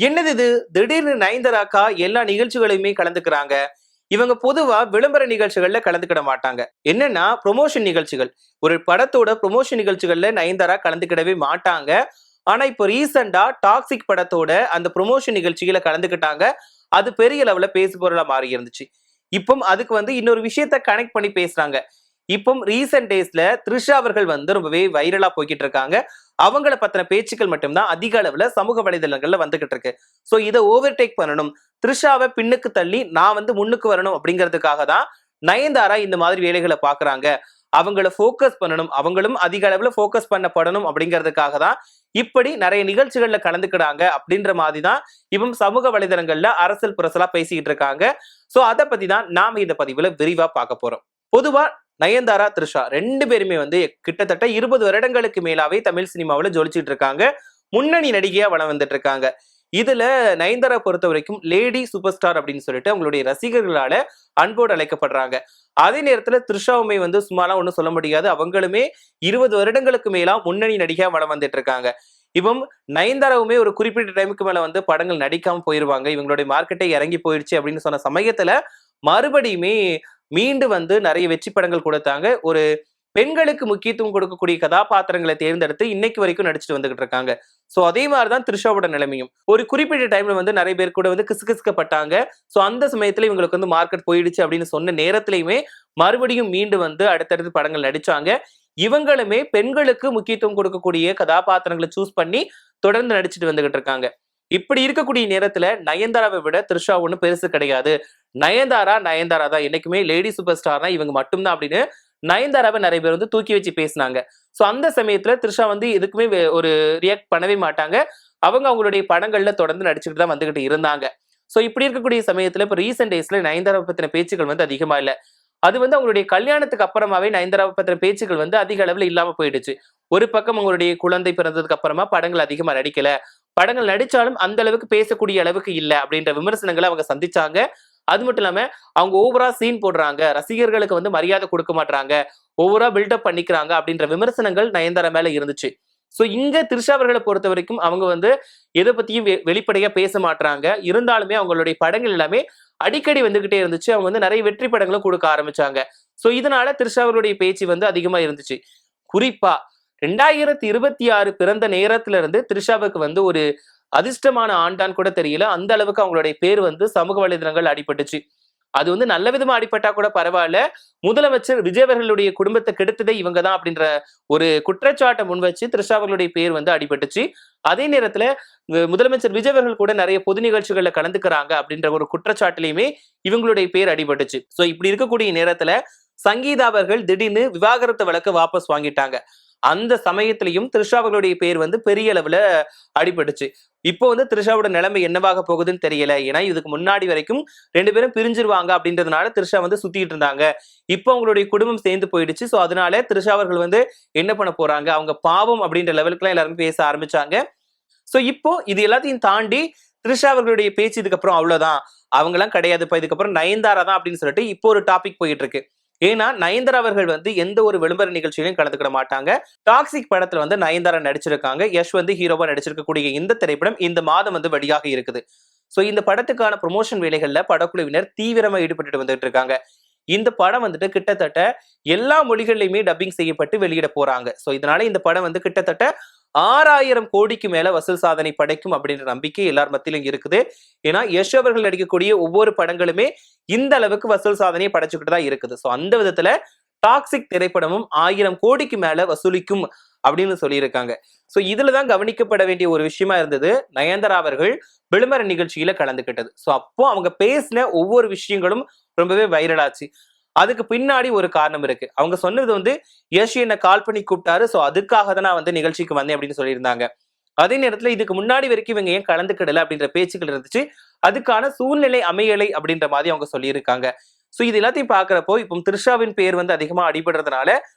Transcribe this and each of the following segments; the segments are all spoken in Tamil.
என்னது இது? திடீர்னு நயன்தாராக்கா எல்லா நிகழ்ச்சிகளையுமே கலந்துக்கிறாங்க. இவங்க பொதுவா விளம்பர நிகழ்ச்சிகள்ல கலந்துக்கிட மாட்டாங்க. என்னன்னா ப்ரொமோஷன் நிகழ்ச்சிகள். ஒரு படத்தோட ப்ரொமோஷன் நிகழ்ச்சிகள்ல நயன்தாரா கலந்துக்கிடவே மாட்டாங்க. ஆனா இப்போ ரீசெண்டா டாக்ஸிக் படத்தோட அந்த ப்ரொமோஷன் நிகழ்ச்சிகள கலந்துக்கிட்டாங்க. அது பெரிய லெவல்ல பேசுபொருளா மாறி இருந்துச்சு. இப்போ அதுக்கு இன்னொரு விஷயத்த கனெக்ட் பண்ணி பேசுறாங்க. இப்போ ரீசென்ட் டேஸ்ல த்ரிஷா அவர்கள் ரொம்பவே வைரலா போய்க்கிட்டு இருக்காங்க. அவங்கள பத்தின பேச்சுக்கள் மட்டும்தான் அதிக அளவுல சமூக வலைதளங்கள்ல வந்துகிட்டு இருக்கு. சோ இதை ஓவர்டேக் பண்ணணும், த்ரிஷாவை பின்னுக்கு தள்ளி நான் முன்னுக்கு வரணும் அப்படிங்கிறதுக்காக தான் நயன்தாரா இந்த மாதிரி வேலைகளை பாக்குறாங்க. அவங்கள போக்கஸ் பண்ணணும், அவங்களும் அதிக அளவுல போக்கஸ் பண்ணப்படணும் அப்படிங்கிறதுக்காக தான் இப்படி நிறைய நிகழ்ச்சிகள்ல கலந்துக்கிறாங்க அப்படின்ற மாதிரி தான் இவங்க சமூக வலைதளங்கள்ல அரசல் புரசலா பேசிக்கிட்டு இருக்காங்க. சோ அதை பத்தி தான் நாம இந்த பதிவுல விரிவா பார்க்க போறோம். பொதுவா நயன்தாரா, த்ரிஷா 2 பேருமே கிட்டத்தட்ட 20 வருடங்களுக்கு மேலாவே தமிழ் சினிமாவில் ஜொலிச்சிட்டு இருக்காங்க. முன்னணி நடிகையா வளம் வந்துட்டு இருக்காங்க. இதுல நயன்தாரா பொறுத்த வரைக்கும் லேடி சூப்பர் ஸ்டார் அப்படின்னு சொல்லிட்டு அவங்களுடைய ரசிகர்களால அன்போடு அழைக்கப்படுறாங்க. அதே நேரத்துல த்ரிஷாவுமே சும்மாலாம் ஒண்ணும் சொல்ல முடியாது. அவங்களுமே 20 வருடங்களுக்கு மேலா முன்னணி நடிகையா வளம் வந்துட்டு இருக்காங்க. இப்போ நயன்தாராவுமே ஒரு குறிப்பிட்ட டைமுக்கு மேல படங்கள் நடிக்காம போயிருவாங்க. இவங்களுடைய மார்க்கெட்டை இறங்கி போயிடுச்சு அப்படின்னு சொன்ன சமயத்துல மறுபடியுமே மீண்டு நிறைய வெற்றி படங்கள் கொடுத்தாங்க. ஒரு பெண்களுக்கு முக்கியத்துவம் கொடுக்கக்கூடிய கதாபாத்திரங்களை தேர்ந்தெடுத்து இன்னைக்கு வரைக்கும் நடிச்சுட்டு வந்துகிட்டு இருக்காங்க. சோ அதே மாதிரிதான் த்ரிஷாவோட நிலைமையும். ஒரு குறிப்பிட்ட டைம்ல நிறைய பேர் கூட கிசுகிசுக்கப்பட்டாங்க. சோ அந்த சமயத்துல இவங்களுக்கு மார்க்கெட் போயிடுச்சு அப்படின்னு சொன்ன நேரத்திலயுமே மறுபடியும் மீண்டு அடுத்தடுத்து படங்கள் நடிச்சாங்க. இவங்களுமே பெண்களுக்கு முக்கியத்துவம் கொடுக்கக்கூடிய கதாபாத்திரங்களை சூஸ் பண்ணி தொடர்ந்து நடிச்சுட்டு வந்துகிட்டு இருக்காங்க. இப்படி இருக்கக்கூடிய நேரத்துல நயன்தாராவை விட த்ரிஷா ஒண்ணு பெருசு கிடையாது. நயன்தாரா தான் என்னைக்குமே லேடி சூப்பர் ஸ்டார்னா இவங்க மட்டும்தான் அப்படின்னு நயன்தாராவை நிறைய பேர் தூக்கி வச்சு பேசினாங்க. சோ அந்த சமயத்துல த்ரிஷா எதுக்குமே ஒரு ரியாக்ட் பண்ணவே மாட்டாங்க. அவங்களுடைய படங்கள்ல தொடர்ந்து நடிச்சுட்டு தான் வந்துகிட்டு இருந்தாங்க. சோ இப்படி இருக்கக்கூடிய சமயத்துல இப்ப ரீசெண்ட் டேஸ்ல நயன்தாராவை பத்தின பேச்சுக்கள் அதிகமா இல்ல. அது அவங்களுடைய கல்யாணத்துக்கு அப்புறமாவே நயன்தாராவை பத்தின பேச்சுக்கள் அதிக அளவுல இல்லாம போயிடுச்சு. ஒரு பக்கம் அவங்களுடைய குழந்தை பிறந்ததுக்கு அப்புறமா படங்கள் அதிகமா நடிக்கல, படங்கள் நடிச்சாலும் அந்த அளவுக்கு பேசக்கூடிய அளவுக்கு இல்ல அப்படின்ற விமர்சனங்களை அவங்க சந்திச்சாங்க. அது மட்டும் இல்லாம அவங்க ஓவரா சீன் போடுறாங்க, ரசிகர்களுக்கு மரியாதை கொடுக்க மாட்டாங்க, ஓவரா பில்டப் பண்ணிக்கிறாங்க அப்படின்ற விமர்சனங்கள் நயன்தாரா மேல இருந்துச்சு. சோ இங்க த்ரிஷா அவர்களை பொறுத்த வரைக்கும் அவங்க எதை பத்தியும் வெளிப்படையா பேச மாட்டாங்க. இருந்தாலுமே அவங்களுடைய படங்கள் எல்லாமே அடிக்கடி வந்துகிட்டே இருந்துச்சு. அவங்க நிறைய வெற்றி படங்களும் கொடுக்க ஆரம்பிச்சாங்க. சோ இதனால த்ரிஷா அவருடைய பேச்சு அதிகமா இருந்துச்சு. குறிப்பா 2026 பிறந்த நேரத்துல இருந்து த்ரிஷாவுக்கு ஒரு அதிர்ஷ்டமான ஆண்டான் கூட தெரியல. அந்த அளவுக்கு அவங்களுடைய பேர் சமூக வலைதளங்கள் அடிபட்டுச்சு. அது நல்ல விதமா அடிபட்டா கூட பரவாயில்ல. முதலமைச்சர் விஜய் அவர்களுடைய குடும்பத்தை கெடுத்ததே இவங்க தான் அப்படின்ற ஒரு குற்றச்சாட்டை முன் வச்சு த்ரிஷா அவர்களுடைய பேர் அடிபட்டுச்சு. அதே நேரத்துல முதலமைச்சர் விஜய் அவர்கள் கூட நிறைய பொது நிகழ்ச்சிகள்ல கலந்துக்கிறாங்க அப்படின்ற ஒரு குற்றச்சாட்டிலையுமே இவங்களுடைய பேர் அடிபட்டுச்சு. சோ இப்படி இருக்கக்கூடிய நேரத்துல சங்கீதா அவர்கள் திடீர்னு விவாகரத்து வழக்கு வாபஸ் வாங்கிட்டாங்க. அந்த சமயத்திலையும் த்ரிஷா அவர்களுடைய பேர் பெரிய அளவுல அடிபட்டுச்சு. இப்போ த்ரிஷாவோட நிலைமை என்னவாக போகுதுன்னு தெரியல. ஏன்னா இதுக்கு முன்னாடி வரைக்கும் 2 பேரும் பிரிஞ்சிருவாங்க அப்படின்றதுனால த்ரிஷா சுத்திட்டு இருந்தாங்க. இப்போ அவங்களுடைய குடும்பம் சேர்ந்து போயிடுச்சு. சோ அதனால த்ரிஷா அவர்கள் என்ன பண்ண போறாங்க, அவங்க பாவம் அப்படின்ற லெவலுக்கு எல்லாம் எல்லாரும் பேச ஆரம்பிச்சாங்க. சோ இப்போ இது எல்லாத்தையும் தாண்டி த்ரிஷா அவர்களுடைய பேச்சு இதுக்கப்புறம் அவ்வளவுதான், அவங்க எல்லாம் கிடையாதுப்பா, இதுக்கப்புறம் நயன்தாரா தான் அப்படின்னு சொல்லிட்டு இப்போ ஒரு டாபிக் போயிட்டு இருக்கு. ஏன்னா நயன்தாரா அவர்கள் எந்த ஒரு விளம்பர நிகழ்ச்சியிலும் கலந்துக்கிட மாட்டாங்க. டாக்ஸிக் படத்துல நயன்தாரா நடிச்சிருக்காங்க. யஷ் ஹீரோவா நடிச்சிருக்கக்கூடிய இந்த திரைப்படம் இந்த மாதம் வெளியாக இருக்குது. சோ இந்த படத்துக்கான ப்ரொமோஷன் வேலைகள்ல படக்குழுவினர் தீவிரமா ஈடுபட்டு வந்துட்டு இருக்காங்க. இந்த படம் கிட்டத்தட்ட எல்லா மொழிகளிலுமே டப்பிங் செய்யப்பட்டு வெளியிட போறாங்க. சோ இதனால இந்த படம் கிட்டத்தட்ட 6000 கோடிக்கு மேல வசூல் சாதனை படைக்கும் அப்படின்ற நம்பிக்கை எல்லார் மத்தியிலும் இருக்குது. ஏன்னா யஷ் அவர்கள் நடிக்கக்கூடிய ஒவ்வொரு படங்களுமே இந்த அளவுக்கு வசூல் சாதனையை படைச்சுக்கிட்டு தான் இருக்குது. சோ அந்த விதத்துல டாக்ஸிக் திரைப்படமும் 1000 கோடிக்கு மேல வசூலிக்கும் அப்படின்னு சொல்லியிருக்காங்க. சோ இதுலதான் கவனிக்கப்பட வேண்டிய ஒரு விஷயமா இருந்தது நயன்தாரா அவர்கள் விளம்பர நிகழ்ச்சியில கலந்துக்கிட்டது. சோ அப்போ அவங்க பேசின ஒவ்வொரு விஷயங்களும் ரொம்பவே வைரல் ஆச்சு. அதுக்கு பின்னாடி ஒரு காரணம் இருக்கு. அவங்க சொன்னது யஷ் என்ன கால் பண்ணி கூப்பிட்டாரு, சோ அதுக்காக தான் நான் நிகழ்ச்சிக்கு வந்தேன் அப்படின்னு சொல்லியிருந்தாங்க. அதே நேரத்துல இதுக்கு முன்னாடி வரைக்கும் இவங்க ஏன் கலந்துக்கிடல அப்படின்ற பேச்சுக்கள் இருந்துச்சு. அதுக்கான சூழ்நிலை அமையலை அப்படின்ற மாதிரி அவங்க சொல்லியிருக்காங்க. சோ இது எல்லாத்தையும் பாக்குறப்போ இப்போ த்ரிஷாவின் பேர் அதிகமா அடிபடுறதுனால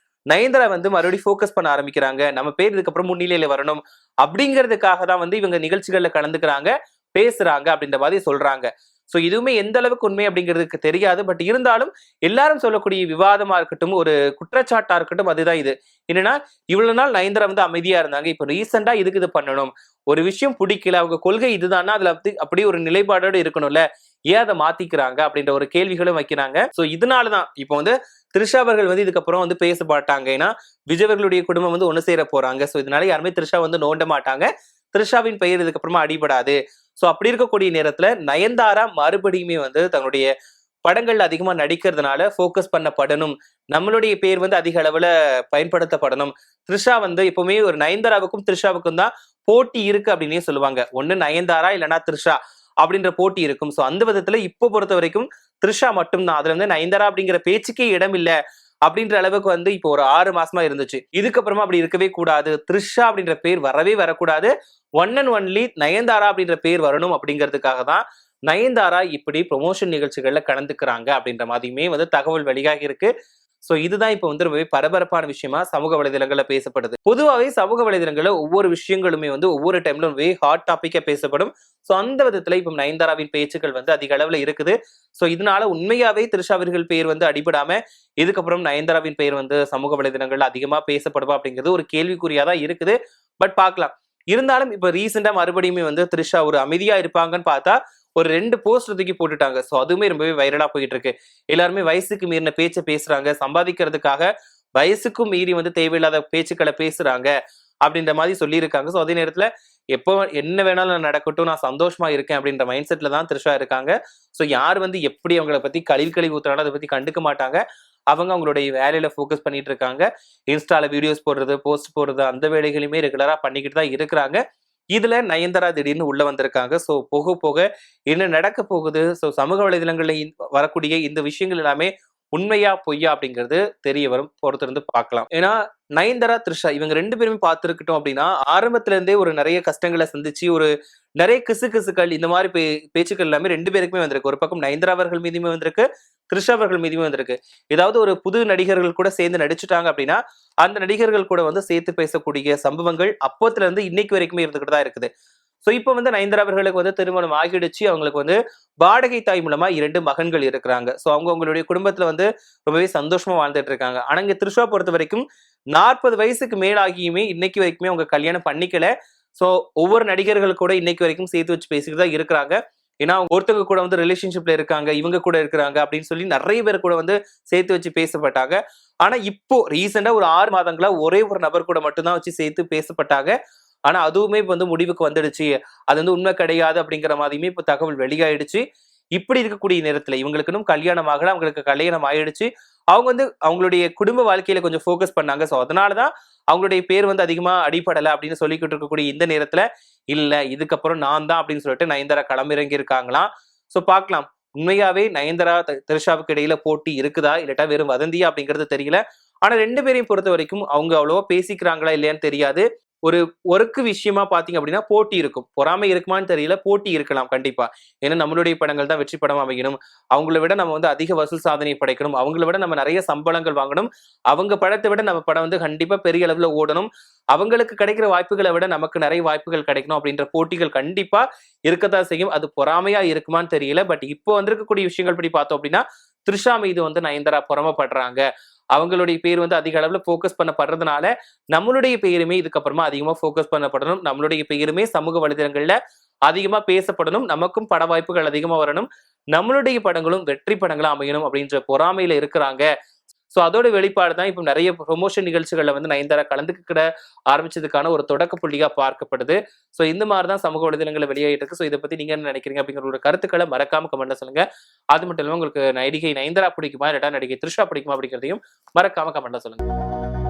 நயன்தாரா மறுபடியும் போக்கஸ் பண்ண ஆரம்பிக்கிறாங்க. நம்ம பேர் இதுக்கப்புறம் முன்னிலையில வரணும் அப்படிங்கிறதுக்காக தான் இவங்க நிகழ்ச்சிகள்ல கலந்துக்கிறாங்க, பேசுறாங்க அப்படின்ற மாதிரி சொல்றாங்க. சோ இதுவுமே எந்த அளவுக்கு உண்மை அப்படிங்கிறதுக்கு தெரியாது. பட் இருந்தாலும் எல்லாரும் சொல்லக்கூடிய விவாதமா இருக்கட்டும், ஒரு குற்றச்சாட்டா இருக்கட்டும், அதுதான் இது. என்னன்னா இவ்வளவு நாள் நயன்தாரா அமைதியா இருந்தாங்க. இப்போ ரீசெண்டா இதுக்கு இது பண்ணணும், ஒரு விஷயம் பிடிக்கல, அவங்க கொள்கை இதுதானா அதுல அப்படியே ஒரு நிலைப்பாடோடு இருக்கணும்ல, ஏன் அதை மாத்திக்கிறாங்க அப்படின்ற ஒரு கேள்விகளும் வைக்கிறாங்க. சோ இதனாலதான் இப்போ வந்து த்ரிஷா அவர்கள் வந்து இதுக்கப்புறம் வந்து பேச மாட்டாங்க. ஏன்னா விஜய் அவர்களுடைய குடும்பம் வந்து ஒண்ணு சேர போறாங்க. சோ இதனால யாருமே த்ரிஷா வந்து நோண்ட மாட்டாங்க. த்ரிஷாவின் பெயர் இதுக்கப்புறமா அடிபடாது. சோ அப்படி இருக்கக்கூடிய நேரத்துல நயன்தாரா மறுபடியுமே வந்து தன்னுடைய படங்கள்ல அதிகமா நடிக்கிறதுனால போக்கஸ் பண்ணப்படணும். நம்மளுடைய பேர் வந்து அதிக அளவுல பயன்படுத்தப்படணும். த்ரிஷா வந்து எப்பவுமே ஒரு நயன்தாராவுக்கும் த்ரிஷாவுக்கும் தான் போட்டி இருக்கு அப்படின்னே சொல்லுவாங்க. ஒண்ணு நயன்தாரா இல்லைன்னா த்ரிஷா அப்படின்ற போட்டி இருக்கும். சோ அந்த விதத்துல இப்போ பொறுத்த வரைக்கும் த்ரிஷா மட்டும்தான். அதுல வந்து நயன்தாரா அப்படிங்கிற பேச்சுக்கே இடம் இல்ல அப்படின்ற அளவுக்கு வந்து இப்போ ஒரு 6 மாசமா இருந்துச்சு. இதுக்கப்புறமா அப்படி இருக்கவே கூடாது. த்ரிஷா அப்படின்ற பேர் வரவே வரக்கூடாது. ஒன் அண்ட் ஒன்லி நயன்தாரா அப்படின்ற பேர் வரணும் அப்படிங்கிறதுக்காக தான் நயன்தாரா இப்படி ப்ரொமோஷன் நிகழ்ச்சிகள்ல கலந்துக்கிறாங்க அப்படின்ற மாதிரியுமே வந்து தகவல் வெளியாகி இருக்கு. சோ இதுதான் இப்ப வந்து ரொம்பவே பரபரப்பான விஷயமா சமூக வலைதளங்கள்ல பேசப்படுது. பொதுவாகவே சமூக வலைதளங்கள்ல ஒவ்வொரு விஷயங்களுமே வந்து ஒவ்வொரு டைம்ல ரொம்பவே ஹாட் டாபிக்கா பேசப்படும். சோ அந்த விதத்துல இப்ப நயன்தாராவின் பேச்சுக்கள் வந்து அதிக அளவுல இருக்குது. சோ இதனால உண்மையாவே த்ரிஷா அவர்கள் பெயர் வந்து அடிபடாம இதுக்கப்புறம் நயன்தாராவின் பெயர் வந்து சமூக வலைதளங்கள்ல அதிகமா பேசப்படுமா அப்படிங்கிறது ஒரு கேள்விக்குறியாதான் இருக்குது. பட் பார்க்கலாம். இருந்தாலும் இப்ப ரீசெண்டா மறுபடியுமே வந்து த்ரிஷா ஒரு அமைதியா இருப்பாங்கன்னு பார்த்தா ஒரு 2 போஸ்ட் தூக்கி போட்டுட்டாங்க. சோ அதுவுமே ரொம்பவே வைரலா போயிட்டு இருக்கு. எல்லாருமே வயசுக்கு மீறின பேச்ச பேசுறாங்க, சம்பாதிக்கிறதுக்காக வயசுக்கும் மீறி வந்து தேவையில்லாத பேச்சுக்களை பேசுறாங்க அப்படின்ற மாதிரி சொல்லியிருக்காங்க. சோ அதே நேரத்துல எப்போ என்ன வேணாலும் நடக்கட்டும், நான் சந்தோஷமா இருக்கேன் அப்படின்ற மைண்ட் செட்ல தான் த்ரிஷா இருக்காங்க. சோ யார் வந்து எப்படி அவங்கள பத்தி கழிவு ஊத்துறாலும் அதை பத்தி கண்டுக்க மாட்டாங்க. அவங்க அவங்களுடைய வேலையில போக்கஸ் பண்ணிட்டு இருக்காங்க. இன்ஸ்டால வீடியோஸ் போடுறது, போஸ்ட் போடுறது அந்த வேலைகளையுமே ரெகுலரா பண்ணிக்கிட்டு தான் இருக்கிறாங்க. இதுல நயன்தாரா திடீர்னு உள்ள வந்திருக்காங்க. சோ போக போக என்ன நடக்க போகுது, சோ சமூக வலைதளங்கள்ல வரக்கூடிய இந்த விஷயங்கள் எல்லாமே உண்மையா பொய்யா அப்படிங்கிறது தெரிய வரும். பொறுத்திருந்து பார்க்கலாம். ஏன்னா நயன்தாரா த்ரிஷா இவங்க 2 பேருமே பார்த்திருக்கட்டும் அப்படின்னா ஆரம்பத்துல இருந்தே ஒரு நிறைய கஷ்டங்களை சந்திச்சு ஒரு நிறைய கிசுக்கள் இந்த மாதிரி பேச்சுக்கள் எல்லாமே 2 பேருக்குமே வந்திருக்கு. ஒரு பக்கம் நயன்தாரா அவர்கள் மீதுமே வந்திருக்கு, த்ரிஷா அவர்கள் மீதுமே வந்திருக்கு. ஏதாவது ஒரு புது நடிகர்கள் கூட சேர்ந்து நடிச்சுட்டாங்க அப்படின்னா அந்த நடிகர்கள் கூட வந்து சேர்த்து பேசக்கூடிய சம்பவங்கள் அப்போத்துல இருந்து இன்னைக்கு வரைக்குமே இருந்துகிட்டு தான் இருக்குது. சோ இப்ப வந்து நயன்தாரா அவர்களுக்கு வந்து திருமணம் ஆகிடுச்சு. அவங்களுக்கு வந்து வாடகை தாய் மூலமா 2 மகன்கள் இருக்கிறாங்க. சோ அவங்க அவங்களுடைய குடும்பத்துல வந்து ரொம்பவே சந்தோஷமா வாழ்ந்துட்டு இருக்காங்க. ஆனா இங்க த்ரிஷா பொறுத்த வரைக்கும் 40 வயசுக்கு மேலாகியுமே இன்னைக்கு வரைக்குமே அவங்க கல்யாணம் பண்ணிக்கல. சோ ஒவ்வொரு நடிகர்கள் கூட இன்னைக்கு வரைக்கும் சேர்த்து வச்சு பேசிட்டு தான் இருக்கிறாங்க. ஏன்னா ஒருத்தவங்க கூட வந்து ரிலேஷன்ஷிப்ல இருக்காங்க, இவங்க கூட இருக்கிறாங்க அப்படின்னு சொல்லி நிறைய பேர் கூட வந்து சேர்த்து வச்சு பேசப்பட்டாங்க. ஆனா இப்போ ரீசெண்டா ஒரு 6 மாதங்களா ஒரே ஒரு நபர் கூட மட்டும்தான் வச்சு சேர்த்து பேசப்பட்டாங்க. ஆனா அதுவுமே இப்ப வந்து முடிவுக்கு வந்துடுச்சு. அது வந்து உண்மை கிடையாது அப்படிங்கிற மாதிரியுமே இப்ப தகவல் வெளியாயிடுச்சு. இப்படி இருக்கக்கூடிய நேரத்துல இவங்களுக்கு இன்னும் கல்யாணம் ஆகல, அவங்களுக்கு கல்யாணம் ஆயிடுச்சு. அவங்க வந்து அவங்களுடைய குடும்ப வாழ்க்கையில கொஞ்சம் போக்கஸ் பண்ணாங்க. சோ அதனாலதான் அவங்களுடைய பேர் வந்து அதிகமா அடிபடல அப்படின்னு சொல்லிக்கிட்டு இருக்கக்கூடிய இந்த நேரத்துல இல்ல இதுக்கப்புறம் நான் தான் அப்படின்னு சொல்லிட்டு நயன்தாரா களமிறங்கி இருக்காங்களாம். சோ பார்க்கலாம். உண்மையாவே நயன்தாரா த்ரிஷாவுக்கு இடையில போட்டி இருக்குதா இல்லாட்டா வெறும் வதந்தியா அப்படிங்கிறது தெரியல. ஆனா 2 பேரையும் பொறுத்த வரைக்கும் அவங்க அவ்வளவா பேசிக்கிறாங்களா இல்லையான்னு தெரியாது. ஒரு ஒர்க் விஷயமா பாத்தீங்க அப்படின்னா போட்டி இருக்கும். பொறாமை இருக்குமான்னு தெரியல. போட்டி இருக்கலாம் கண்டிப்பா. ஏன்னா நம்மளுடைய படங்கள் தான் வெற்றி படம் அமையணும். அவங்கள விட நம்ம வந்து அதிக வசூல் சாதனை படைக்கணும். அவங்கள விட நம்ம நிறைய சம்பளங்கள் வாங்கணும். அவங்க படத்தை விட நம்ம படம் வந்து கண்டிப்பா பெரிய அளவுல ஓடணும். அவங்களுக்கு கிடைக்கிற வாய்ப்புகளை விட நமக்கு நிறைய வாய்ப்புகள் கிடைக்கணும் அப்படின்ற போட்டிகள் கண்டிப்பா இருக்கத்தான் செய்யும். அது பொறாமையா இருக்குமான்னு தெரியல. பட் இப்போ வந்திருக்கக்கூடிய விஷயங்கள் படி பார்த்தோம் அப்படின்னா த்ரிஷா மீது வந்து நயன்தாரா பொறாமைப்படுறாங்க. அவங்களுடைய பேர் வந்து அதிக அளவுல போக்கஸ் பண்ணப்படுறதுனால நம்மளுடைய பெயருமே இதுக்கப்புறமா அதிகமா போக்கஸ் பண்ணப்படணும். நம்மளுடைய பெயருமே சமூக வலைதளங்கள்ல அதிகமா பேசப்படணும். நமக்கும் பட வாய்ப்புகள் அதிகமா வரணும். நம்மளுடைய படங்களும் வெற்றி படங்களா அமையணும் அப்படின்ற பொறாமையில இருக்கிறாங்க. சோ அதோட வெளிப்பாடு தான் இப்ப நிறைய ப்ரொமோஷன் நிகழ்ச்சிகள்ல வந்து நயன்தாரா கலந்துக்கிட ஆரம்பிச்சதுக்கான ஒரு தொடக்க புள்ளியா பார்க்கப்படுது. சோ இந்த மாதிரிதான் சமூக வலைதளங்களை வெளியாயிட்டு இருக்கு. சோ இதை பத்தி நீங்க என்ன நினைக்கிறீங்க அப்படிங்கிற ஒரு கருத்துக்களை மறக்காம கமெண்ட்ல சொல்லுங்க. அது மட்டும் இல்லாம உங்களுக்கு நடிகை நயன்தாரா பிடிக்குமா இல்லாட்டா நடிகை த்ரிஷா பிடிக்குமா அப்படிங்கிறதையும் மறக்காம கமெண்ட்ல சொல்லுங்க.